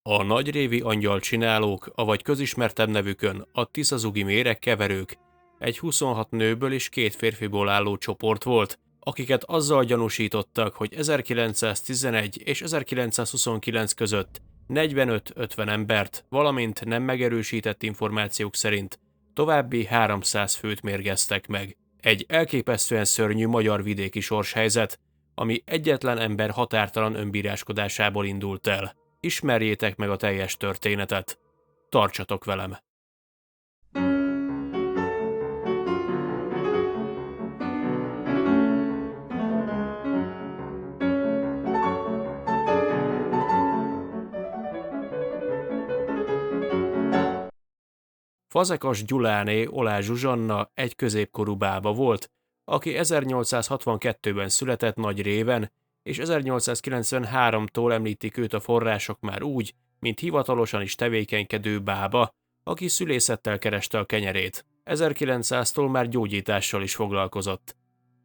A nagyrévi angyalcsinálók, avagy közismertebb nevükön a Tiszazugi méregkeverők egy 26 nőből és 2 férfiból álló csoport volt, akiket azzal gyanúsítottak, hogy 1911 és 1929 között 45-50 embert, valamint nem megerősített információk szerint további 300 főt mérgeztek meg. Egy elképesztően szörnyű magyar vidéki sorshelyzet, ami egyetlen ember határtalan önbíráskodásából indult el. Ismerjétek meg a teljes történetet. Tartsatok velem! Fazekas Gyuláné Olá Zsuzsanna egy középkorú bába volt, aki 1862-ben született Nagyréven, és 1893-tól említik őt a források már úgy, mint hivatalosan is tevékenykedő bába, aki szülészettel kereste a kenyerét. 1900-tól már gyógyítással is foglalkozott.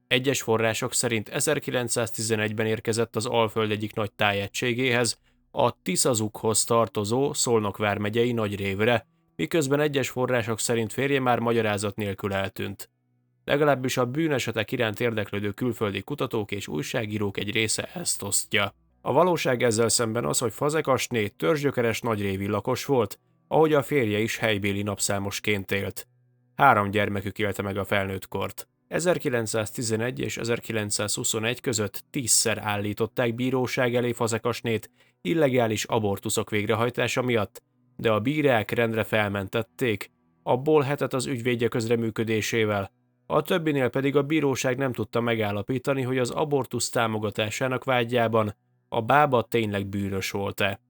Egyes források szerint 1911-ben érkezett az Alföld egyik nagy tájegységéhez, a Tiszazughoz tartozó Szolnok vármegyei Nagyrévre, miközben egyes források szerint férje már magyarázat nélkül eltűnt. Legalábbis a bűnesetek iránt érdeklődő külföldi kutatók és újságírók egy része ezt osztja. A valóság ezzel szemben az, hogy Fazekasné törzsgyökeres nagyrévi lakos volt, ahogy a férje is helybéli napszámosként élt. 3 gyermekük élte meg a felnőtt kort. 1911 és 1921 között 10-szer állították bíróság elé Fazekasnét illegális abortuszok végrehajtása miatt, de a bírák rendre felmentették, abból hetet az ügyvédje közreműködésével, a többinél pedig a bíróság nem tudta megállapítani, hogy az abortusz támogatásának vágyában a bába tényleg bűnös volt-e.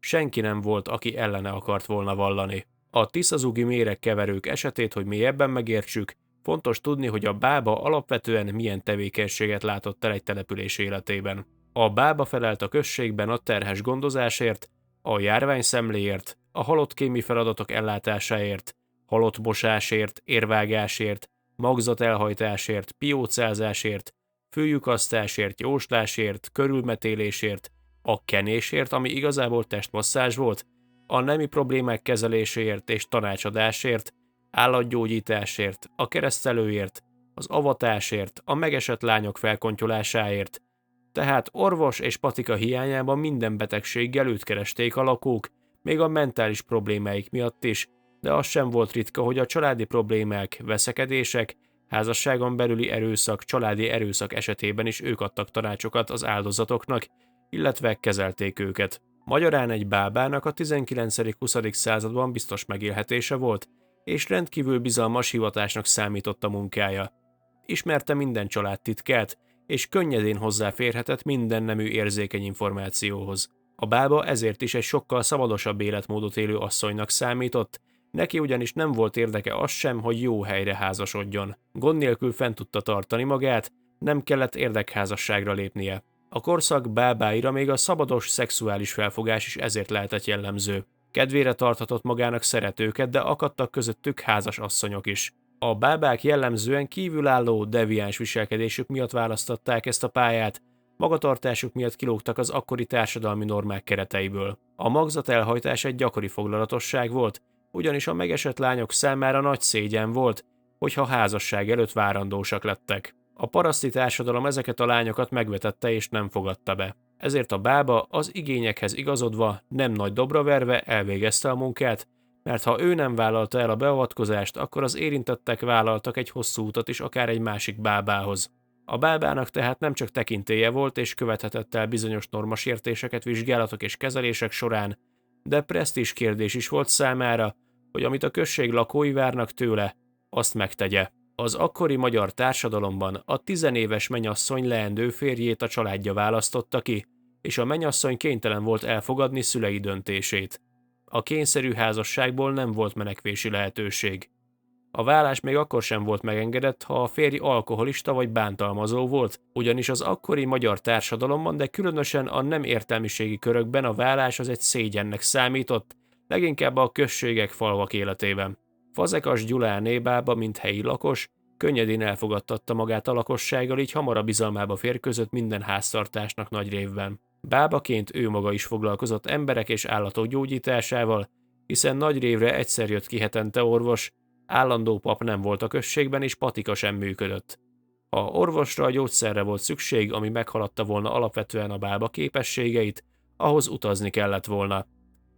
Senki nem volt, aki ellene akart volna vallani. A tiszazugi méregkeverők esetét, hogy mélyebben megértsük, fontos tudni, hogy a bába alapvetően milyen tevékenységet látott el egy település életében. A bába felelt a községben a terhes gondozásért, a járványszemléért, a halottkémi feladatok ellátásáért, halottmosásért, érvágásért, magzatelhajtásért, piócázásért, főlyukasztásért, jóslásért, körülmetélésért, a kenésért, ami igazából testmasszázs volt, a nemi problémák kezeléséért és tanácsadásért, állatgyógyításért, a keresztelőért, az avatásért, a megesett lányok felkontyolásáért. Tehát orvos és patika hiányában minden betegséggel őt keresték a lakók, még a mentális problémáik miatt is, de az sem volt ritka, hogy a családi problémák, veszekedések, házasságon belüli erőszak, családi erőszak esetében is ők adtak tanácsokat az áldozatoknak, illetve kezelték őket. Magyarán egy bábának a 19.-20. században biztos megélhetése volt, és rendkívül bizalmas hivatásnak számított a munkája. Ismerte minden család titkát, és könnyedén hozzáférhetett minden nemű érzékeny információhoz. A bába ezért is egy sokkal szabadosabb életmódot élő asszonynak számított, neki ugyanis nem volt érdeke az sem, hogy jó helyre házasodjon. Gond nélkül fent tudta tartani magát, nem kellett érdekházasságra lépnie. A korszak bábáira még a szabados szexuális felfogás is ezért lehetett jellemző. Kedvére tarthatott magának szeretőket, de akadtak közöttük házas asszonyok is. A bábák jellemzően kívülálló, deviáns viselkedésük miatt választották ezt a pályát, magatartásuk miatt kilógtak az akkori társadalmi normák kereteiből. A magzatelhajtás egy gyakori foglalatosság volt, ugyanis a megesett lányok számára nagy szégyen volt, hogyha házasság előtt várandósak lettek. A paraszti társadalom ezeket a lányokat megvetette és nem fogadta be. Ezért a bába az igényekhez igazodva, nem nagy dobra verve elvégezte a munkát, mert ha ő nem vállalta el a beavatkozást, akkor az érintettek vállaltak egy hosszú utat is akár egy másik bábához. A bábának tehát nem csak tekintélye volt és követhetett el bizonyos normasértéseket vizsgálatok és kezelések során, de presztízs kérdés is volt számára, hogy amit a község lakói várnak tőle, azt megtegye. Az akkori magyar társadalomban a 10 éves mennyasszony leendő férjét a családja választotta ki, és a mennyasszony kénytelen volt elfogadni szülei döntését. A kényszerű házasságból nem volt menekvési lehetőség. A vállás még akkor sem volt megengedett, ha a férj alkoholista vagy bántalmazó volt, ugyanis az akkori magyar társadalomban, de különösen a nem értelmiségi körökben a vállás az egy szégyennek számított, leginkább a községek, falvak életében. Fazekas Gyuláné bába, mint helyi lakos, könnyedén elfogadtatta magát a lakossággal, így hamar a bizalmába férkőzött minden háztartásnak Nagyrévben. Bábaként ő maga is foglalkozott emberek és állatok gyógyításával, hiszen Nagyrévre egyszer jött ki hetente orvos, állandó pap nem volt a községben, és patika sem működött. Ha orvosra, a gyógyszerre volt szükség, ami meghaladta volna alapvetően a bába képességeit, ahhoz utazni kellett volna.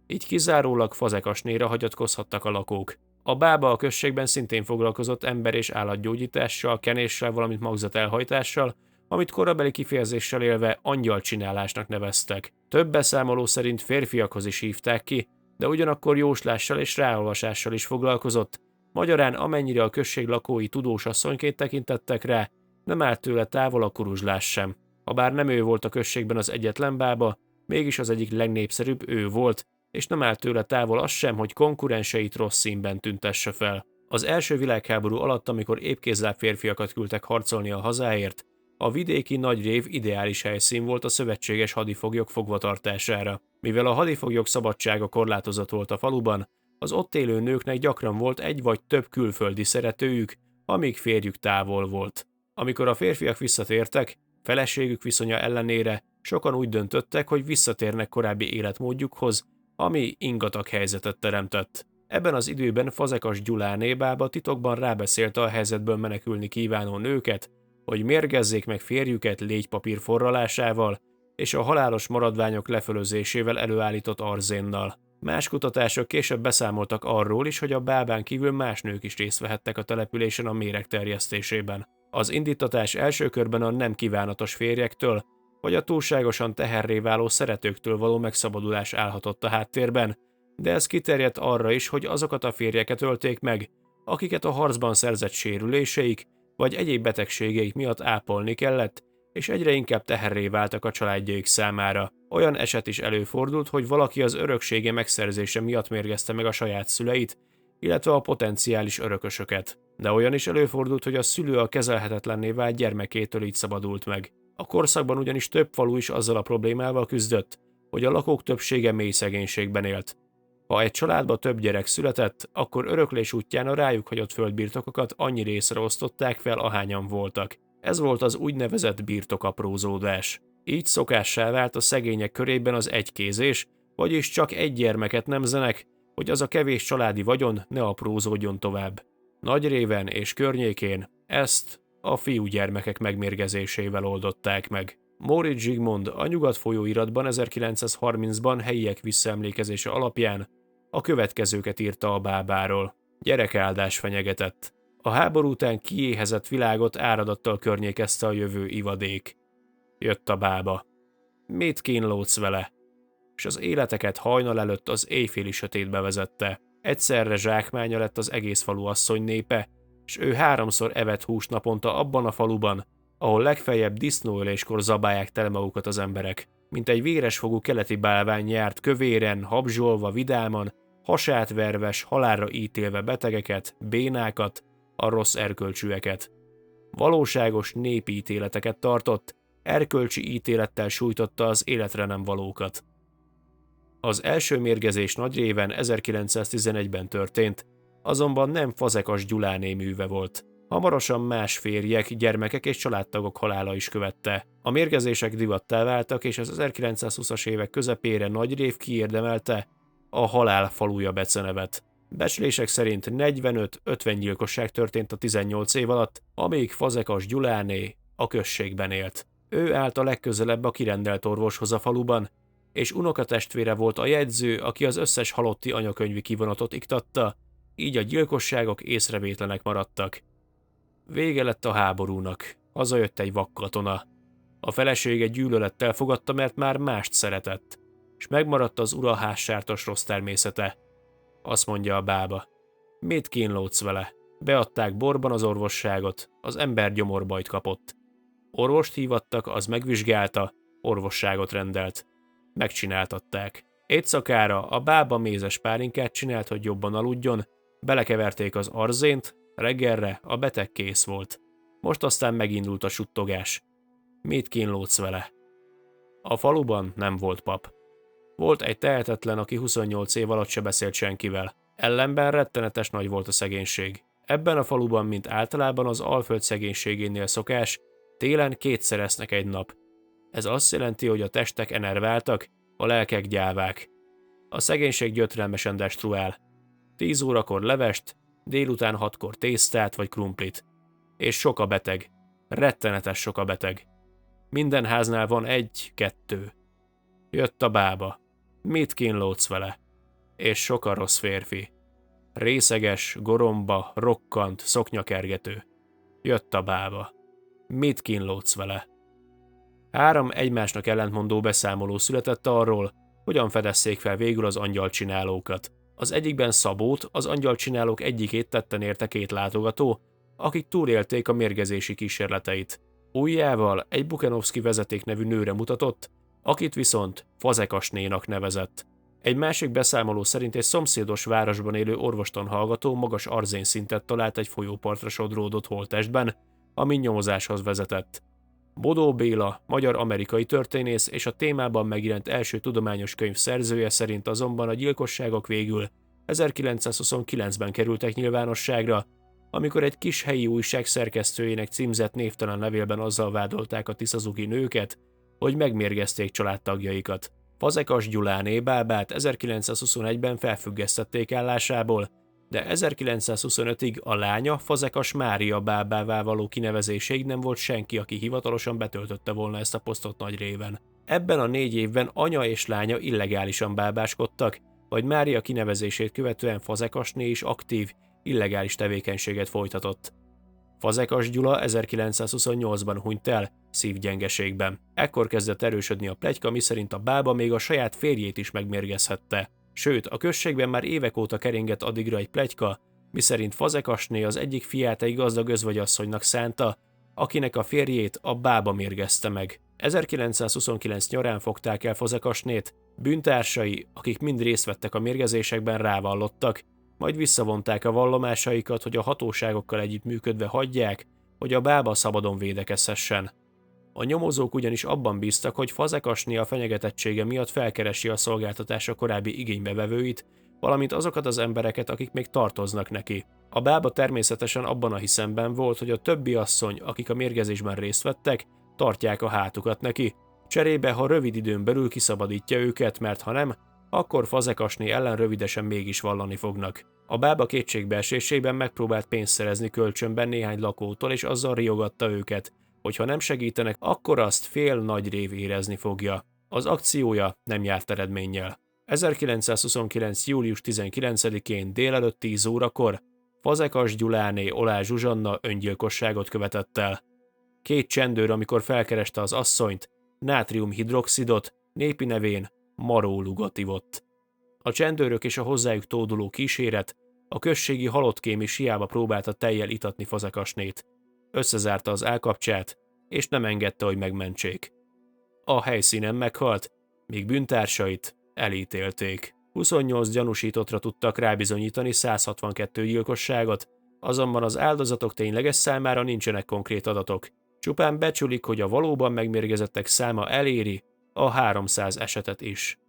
Így kizárólag Fazekasnéra hagyatkozhattak a lakók. A bába a községben szintén foglalkozott ember- és állatgyógyítással, kenéssel, valamint magzatelhajtással, amit korabeli kifejezéssel élve angyalcsinálásnak neveztek. Több beszámoló szerint férfiakhoz is hívták ki, de ugyanakkor jóslással és ráolvasással is foglalkozott. Magyarán amennyire a község lakói tudós asszonyként tekintettek rá, nem állt tőle távol a kuruzslás sem. Habár nem ő volt a községben az egyetlen bába, mégis az egyik legnépszerűbb ő volt, és nem állt tőle távol az sem, hogy konkurenseit rossz színben tüntesse fel. Az első világháború alatt, amikor épkézláb férfiakat küldtek harcolni a hazáért, a vidéki Nagyrév ideális helyszín volt a szövetséges hadifoglyok fogvatartására. Mivel a hadifoglyok szabadsága korlátozott volt a faluban, az ott élő nőknek gyakran volt egy vagy több külföldi szeretőjük, amíg férjük távol volt. Amikor a férfiak visszatértek, feleségük viszonya ellenére sokan úgy döntöttek, hogy visszatérnek korábbi életmódjukhoz, ami ingatag helyzetet teremtett. Ebben az időben Fazekas Gyuláné bába titokban rábeszélte a helyzetből menekülni kívánó nőket, hogy mérgezzék meg férjüket légypapír forralásával és a halálos maradványok lefölözésével előállított arzénnal. Más kutatások később beszámoltak arról is, hogy a bábán kívül más nők is részt vehettek a településen a méreg terjesztésében. Az indítatás első körben a nem kívánatos férjektől, vagy a túlságosan teherré váló szeretőktől való megszabadulás állhatott a háttérben, de ez kiterjedt arra is, hogy azokat a férjeket ölték meg, akiket a harcban szerzett sérüléseik vagy egyéb betegségeik miatt ápolni kellett, és egyre inkább teherré váltak a családjaik számára. Olyan eset is előfordult, hogy valaki az öröksége megszerzése miatt mérgezte meg a saját szüleit, illetve a potenciális örökösöket. De olyan is előfordult, hogy a szülő a kezelhetetlenné vált gyermekétől így szabadult meg. A korszakban ugyanis több falu is azzal a problémával küzdött, hogy a lakók többsége mély szegénységben élt. Ha egy családba több gyerek született, akkor öröklés útján a rájuk hagyott földbirtokokat annyi részre osztották fel, ahányan voltak. Ez volt az úgynevezett birtokaprózódás. Így szokássá vált a szegények körében az egykézés, vagyis csak egy gyermeket nemzenek, hogy az a kevés családi vagyon ne aprózódjon tovább. Nagyréven és környékén ezt a fiúgyermekek megmérgezésével oldották meg. Móricz Zsigmond a Nyugat folyóiratban 1930-ban helyiek visszaemlékezése alapján a következőket írta a bábáról. Gyerekáldás fenyegetett. A háború után kiéhezett világot áradattal környékezte a jövő ivadék. Jött a bába. Mit kínlódsz vele? És az életeket hajnal előtt az éjféli sötétbe vezette. Egyszerre zsákmánya lett az egész falu asszony népe, és ő 3-szor evett húst naponta abban a faluban, ahol legfeljebb disznóöléskor zabálják tele magukat az emberek. Mint egy véresfogú keleti bálvány járt kövéren, habzsolva, vidáman, hasát verves, halálra ítélve betegeket, bénákat, a rossz erkölcsűeket. Valóságos népi ítéleteket tartott, erkölcsi ítélettel sújtotta az életre nem valókat. Az első mérgezés Nagyréven 1911-ben történt, azonban nem Fazekas Gyuláné műve volt. Hamarosan más férjek, gyermekek és családtagok halála is követte. A mérgezések divattá váltak, és az 1920-as évek közepére Nagyrév kiérdemelte a halál faluja becenevet. Becslések szerint 45-50 gyilkosság történt a 18 év alatt, amíg Fazekas Gyuláné a községben élt. Ő állt a legközelebb a kirendelt orvoshoz a faluban, és unokatestvére volt a jegyző, aki az összes halotti anyakönyvi kivonatot iktatta, így a gyilkosságok észrevétlenek maradtak. Vége lett a háborúnak, hazajött egy vakkatona. A felesége gyűlölettel fogadta, mert már mást szeretett, és megmaradt az ura házsártos rossz természete. Azt mondja a bába. Mit kínlódsz vele? Beadták borban az orvosságot, az ember gyomorbajt kapott. Orvost hívattak, az megvizsgálta, orvosságot rendelt. Megcsináltatták. Éjszakára a bába mézes pálinkát csinált, hogy jobban aludjon, belekeverték az arzént, reggelre a beteg kész volt. Most aztán megindult a suttogás. Mit kínlódsz vele? A faluban nem volt pap. Volt egy tehetetlen, aki 28 év alatt se beszélt senkivel. Ellenben rettenetes nagy volt a szegénység. Ebben a faluban, mint általában az Alföld szegénységénél szokás, télen 2-szer esznek egy nap. Ez azt jelenti, hogy a testek enerváltak, a lelkek gyávák. A szegénység gyötrelmesen destruál. 10 órakor levest, délután 6-kor tésztát vagy krumplit. És sok a beteg. Rettenetes sok a beteg. Minden háznál van 1-2. Jött a bába. Mit kínlódsz vele? És sok a rossz férfi. Részeges, goromba, rokkant, szoknyakergető. Jött a bába. Mit kínlódsz vele? 3 egymásnak ellentmondó beszámoló született arról, hogyan fedezzék fel végül az angyalcsinálókat. Az egyikben Szabót, az angyalcsinálók egyikét tetten érte 2 látogató, akik túlélték a mérgezési kísérleteit. Ujjával egy Bukenovszky vezeték nevű nőre mutatott, akit viszont Fazekasnénak nevezett. Egy másik beszámoló szerint egy szomszédos városban élő orvostan hallgató magas arzénszintet talált egy folyópartra sodródott holttestben, ami nyomozáshoz vezetett. Bodó Béla, magyar-amerikai történész és a témában megjelent első tudományos könyv szerzője szerint azonban a gyilkosságok végül 1929-ben kerültek nyilvánosságra, amikor egy kis helyi újság szerkesztőjének címzett névtelen levélben azzal vádolták a tiszazuki nőket, hogy megmérgezték családtagjaikat. Fazekas Gyuláné bábát 1921-ben felfüggesztették állásából, de 1925-ig a lánya Fazekas Mária bábává való kinevezéséig nem volt senki, aki hivatalosan betöltötte volna ezt a posztot Nagyréven. Ebben a 4 évben anya és lánya illegálisan bábáskodtak, vagy Mária kinevezését követően Fazekasné is aktív, illegális tevékenységet folytatott. Fazekas Gyula 1928-ban hunyt el, szívgyengeségben. Ekkor kezdett erősödni a pletyka, miszerint a bába még a saját férjét is megmérgezhette. Sőt, a községben már évek óta keringett addigra egy pletyka, miszerint Fazekasné az egyik fiát egy gazdag özvegyasszonynak szánta, akinek a férjét a bába mérgezte meg. 1929 nyarán fogták el Fazekasnét, bűntársai, akik mind részt vettek a mérgezésekben, rávallottak, majd visszavonták a vallomásaikat, hogy a hatóságokkal együtt működve hagyják, hogy a bába szabadon védekezhessen. A nyomozók ugyanis abban bíztak, hogy Fazekasné a fenyegetettsége miatt felkeresi a szolgáltatása korábbi igénybevevőit, valamint azokat az embereket, akik még tartoznak neki. A bába természetesen abban a hiszemben volt, hogy a többi asszony, akik a mérgezésben részt vettek, tartják a hátukat neki, cserébe, ha rövid időn belül kiszabadítja őket, mert ha nem, akkor Fazekasné ellen rövidesen mégis vallani fognak. A bába kétségbeesésében megpróbált pénzt szerezni kölcsönben néhány lakótól, és azzal riogatta őket, hogy ha nem segítenek, akkor azt fél Nagyrév érezni fogja. Az akciója nem járt eredménnyel. 1929. július 19-én délelőtt 10 órakor Fazekas Gyuláné Olá Zsuzsanna öngyilkosságot követett el. 2 csendőr, amikor felkereste az asszonyt, nátriumhidroxidot, népi nevén marólúgot ivott. A csendőrök és a hozzájuk tóduló kíséret, a községi halottkém is hiába próbálta tejjel itatni Fazekasnét. Összezárta az állkapcsát, és nem engedte, hogy megmentsék. A helyszínen meghalt, míg bűntársait elítélték. 28 gyanúsítottra tudtak rábizonyítani 162 gyilkosságot, azonban az áldozatok tényleges számára nincsenek konkrét adatok. Csupán becsülik, hogy a valóban megmérgezettek száma eléri a 300 esetet is.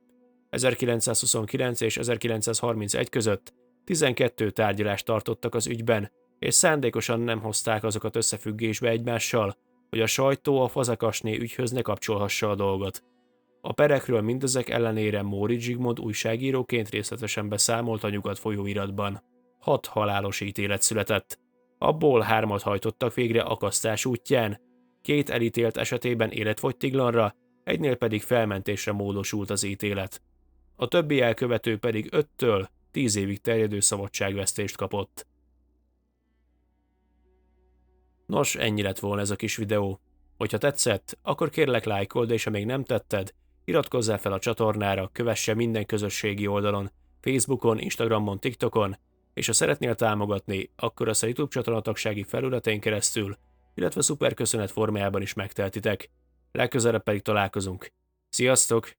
1929 és 1931 között 12 tárgyalást tartottak az ügyben, és szándékosan nem hozták azokat összefüggésbe egymással, hogy a sajtó a Fazekasné ügyhöz ne kapcsolhassa a dolgot. A perekről mindezek ellenére Móricz Zsigmond újságíróként részletesen beszámolt a Nyugat folyóiratban. 6 halálos ítélet született. Abból 3-at hajtottak végre akasztás útján, 2 elítélt esetében életfogytiglanra, egynél pedig felmentésre módosult az ítélet. A többi elkövető pedig 5-től 10 évig terjedő szabadságvesztést kapott. Nos, ennyi lett volna ez a kis videó. Hogyha tetszett, akkor kérlek lájkold, és ha még nem tetted, iratkozzál fel a csatornára, kövesse minden közösségi oldalon, Facebookon, Instagramon, TikTokon, és ha szeretnél támogatni, akkor azt a YouTube csatorna tagsági felületén keresztül, illetve szuperköszönet formájában is megteltitek. Legközelebb pedig találkozunk. Sziasztok!